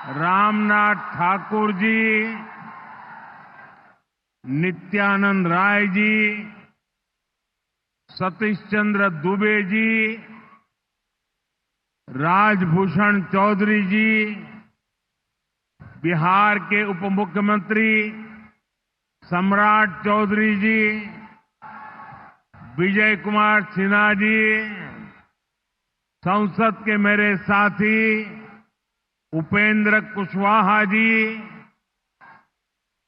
रामनाथ ठाकुर जी, नित्यानंद राय जी, सतीश चंद्र दुबे जी, राजभूषण चौधरी जी, बिहार के उप मुख्यमंत्री सम्राट चौधरी जी, विजय कुमार सिन्हा जी, संसद के मेरे साथी उपेंद्र कुशवाहा जी,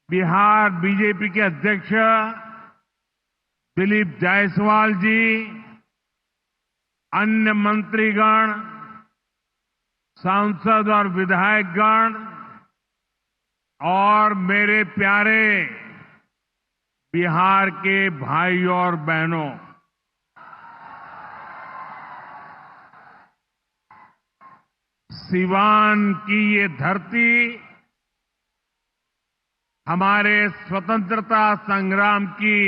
बिहार बीजेपी के अध्यक्ष दिलीप जायसवाल जी, अन्य मंत्रीगण, सांसद और विधायकगण और मेरे प्यारे बिहार के भाइयों और बहनों, सिवान की ये धरती हमारे स्वतंत्रता संग्राम की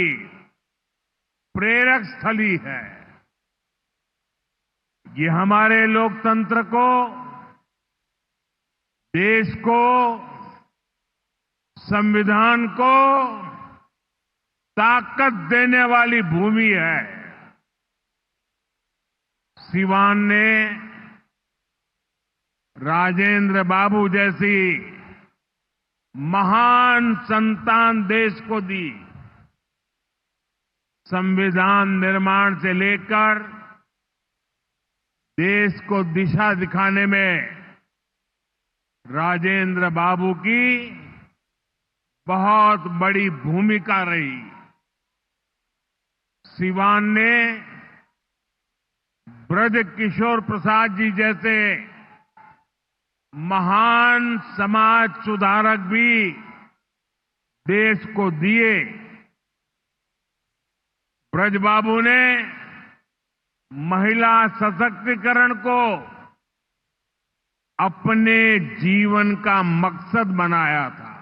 प्रेरक स्थली है। ये हमारे लोकतंत्र को, देश को, संविधान को ताकत देने वाली भूमि है। सिवान ने राजेंद्र बाबू जैसी महान संतान देश को दी। संविधान निर्माण से लेकर देश को दिशा दिखाने में राजेंद्र बाबू की बहुत बड़ी भूमिका रही। सिवान ने ब्रज किशोर प्रसाद जी जैसे महान समाज सुधारक भी देश को दिए। ब्रजबाबू ने महिला सशक्तिकरण को अपने जीवन का मकसद बनाया था।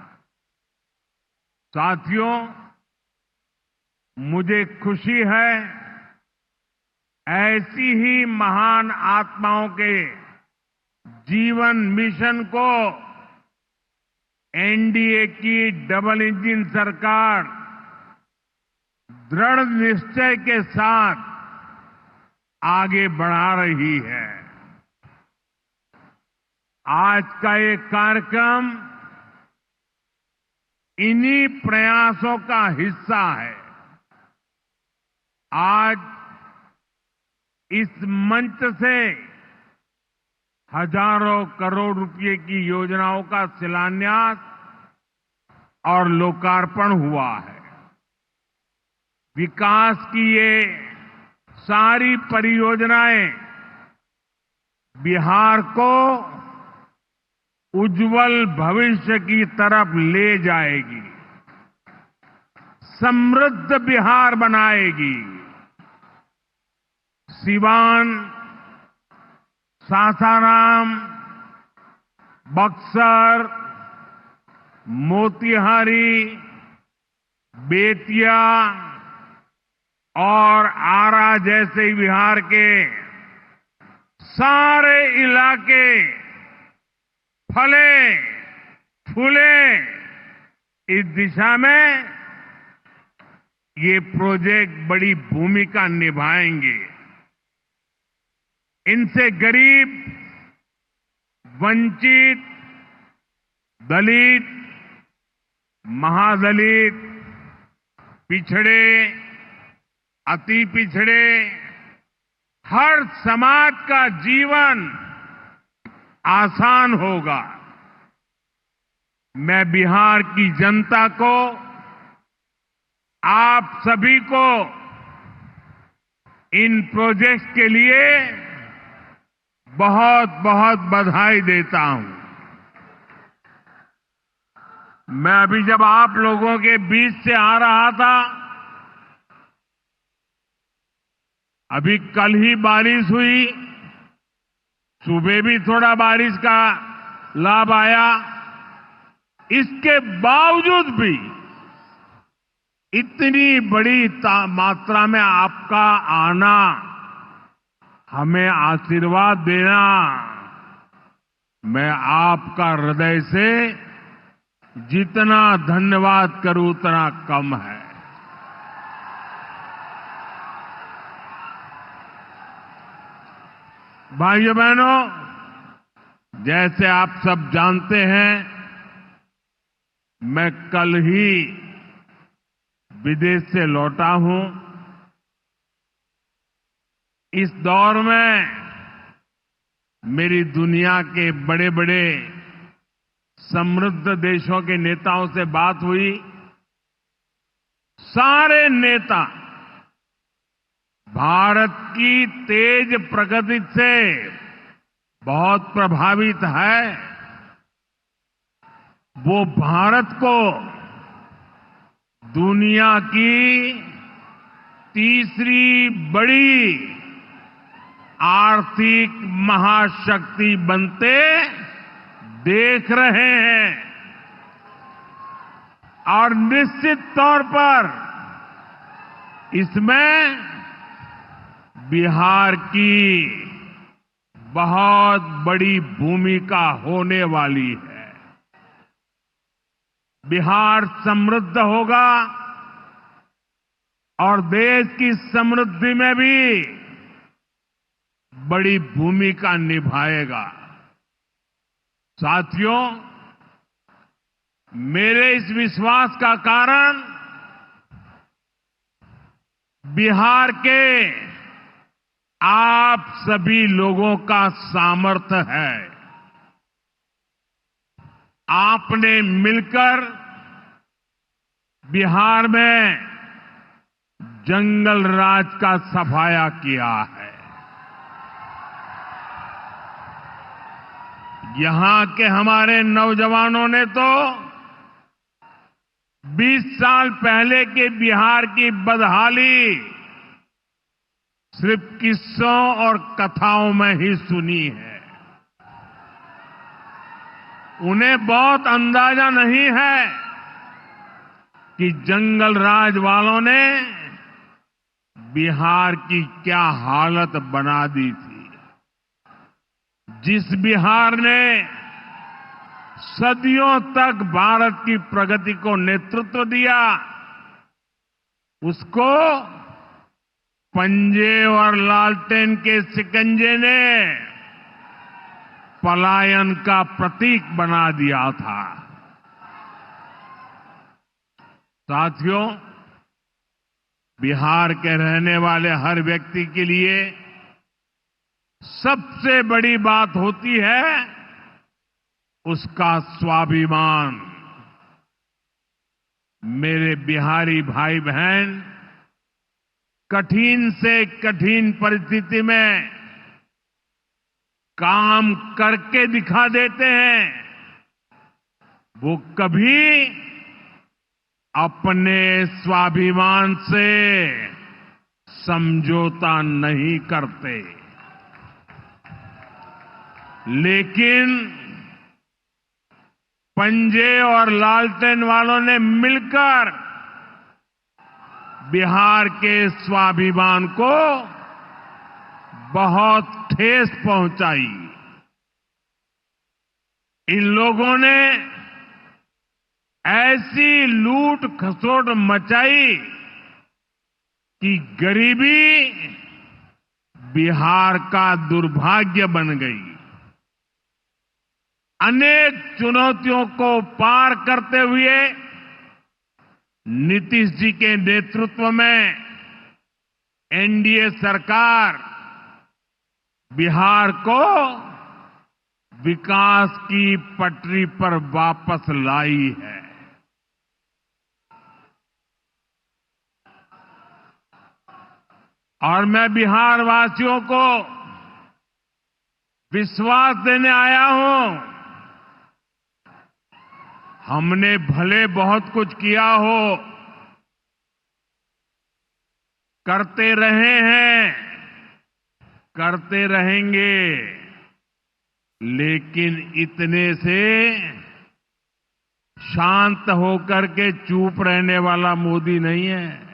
साथियों, मुझे खुशी है ऐसी ही महान आत्माओं के जीवन मिशन को एनडीए की डबल इंजन सरकार दृढ़ निश्चय के साथ आगे बढ़ा रही है। आज का ये कार्यक्रम इन्हीं प्रयासों का हिस्सा है। आज इस मंच से हजारों करोड़ रुपए की योजनाओं का शिलान्यास और लोकार्पण हुआ है। विकास की ये सारी परियोजनाएं बिहार को उज्जवल भविष्य की तरफ ले जाएगी, समृद्ध बिहार बनाएगी। सिवान, सासाराम, बक्सर, मोतिहारी, बेतिया और आरा जैसे बिहार के सारे इलाके फले फूले। इस दिशा में ये प्रोजेक्ट बड़ी भूमिका निभाएंगे। इनसे गरीब, वंचित, दलित, महादलित, पिछड़े, अति पिछड़े, हर समाज का जीवन आसान होगा। मैं बिहार की जनता को, आप सभी को इन प्रोजेक्ट्स के लिए बहुत बहुत बधाई देता हूं। मैं अभी जब आप लोगों के बीच से आ रहा था, अभी कल ही बारिश हुई, सुबह भी थोड़ा बारिश का लाभ आया। इसके बावजूद भी इतनी बड़ी मात्रा में आपका आना, हमें आशीर्वाद देना, मैं आपका हृदय से जितना धन्यवाद करूं उतना कम है। भाइयों बहनों, जैसे आप सब जानते हैं, मैं कल ही विदेश से लौटा हूं। इस दौर में मेरी दुनिया के बड़े बड़े समृद्ध देशों के नेताओं से बात हुई। सारे नेता भारत की तेज प्रगति से बहुत प्रभावित है। वो भारत को दुनिया की तीसरी बड़ी आर्थिक महाशक्ति बनते देख रहे हैं और निश्चित तौर पर इसमें बिहार की बहुत बड़ी भूमिका होने वाली है। बिहार समृद्ध होगा और देश की समृद्धि में भी बड़ी भूमिका निभाएगा। साथियों, मेरे इस विश्वास का कारण बिहार के आप सभी लोगों का सामर्थ्य है। आपने मिलकर बिहार में जंगल राज का सफाया किया है। यहां के हमारे नौजवानों ने तो 20 साल पहले के बिहार की बदहाली सिर्फ किस्सों और कथाओं में ही सुनी है। उन्हें बहुत अंदाजा नहीं है कि जंगल राज वालों ने बिहार की क्या हालत बना दी थी। जिस बिहार ने सदियों तक भारत की प्रगति को नेतृत्व दिया, उसको पंजे और लालटेन के शिकंजे ने पलायन का प्रतीक बना दिया था। साथियों, बिहार के रहने वाले हर व्यक्ति के लिए सबसे बड़ी बात होती है उसका स्वाभिमान। मेरे बिहारी भाई बहन कठिन से कठिन परिस्थिति में काम करके दिखा देते हैं। वो कभी अपने स्वाभिमान से समझौता नहीं करते। लेकिन पंजे और लालटेन वालों ने मिलकर बिहार के स्वाभिमान को बहुत ठेस पहुंचाई। इन लोगों ने ऐसी लूट खसोट मचाई कि गरीबी बिहार का दुर्भाग्य बन गई। अनेक चुनौतियों को पार करते हुए नीतीश जी के नेतृत्व में एनडीए सरकार बिहार को विकास की पटरी पर वापस लाई है। और मैं बिहार वासियों को विश्वास देने आया हूं, हमने भले बहुत कुछ किया हो, करते रहे हैं, करते रहेंगे, लेकिन इतने से शांत होकर के चुप रहने वाला मोदी नहीं है।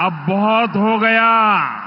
अब बहुत हो गया।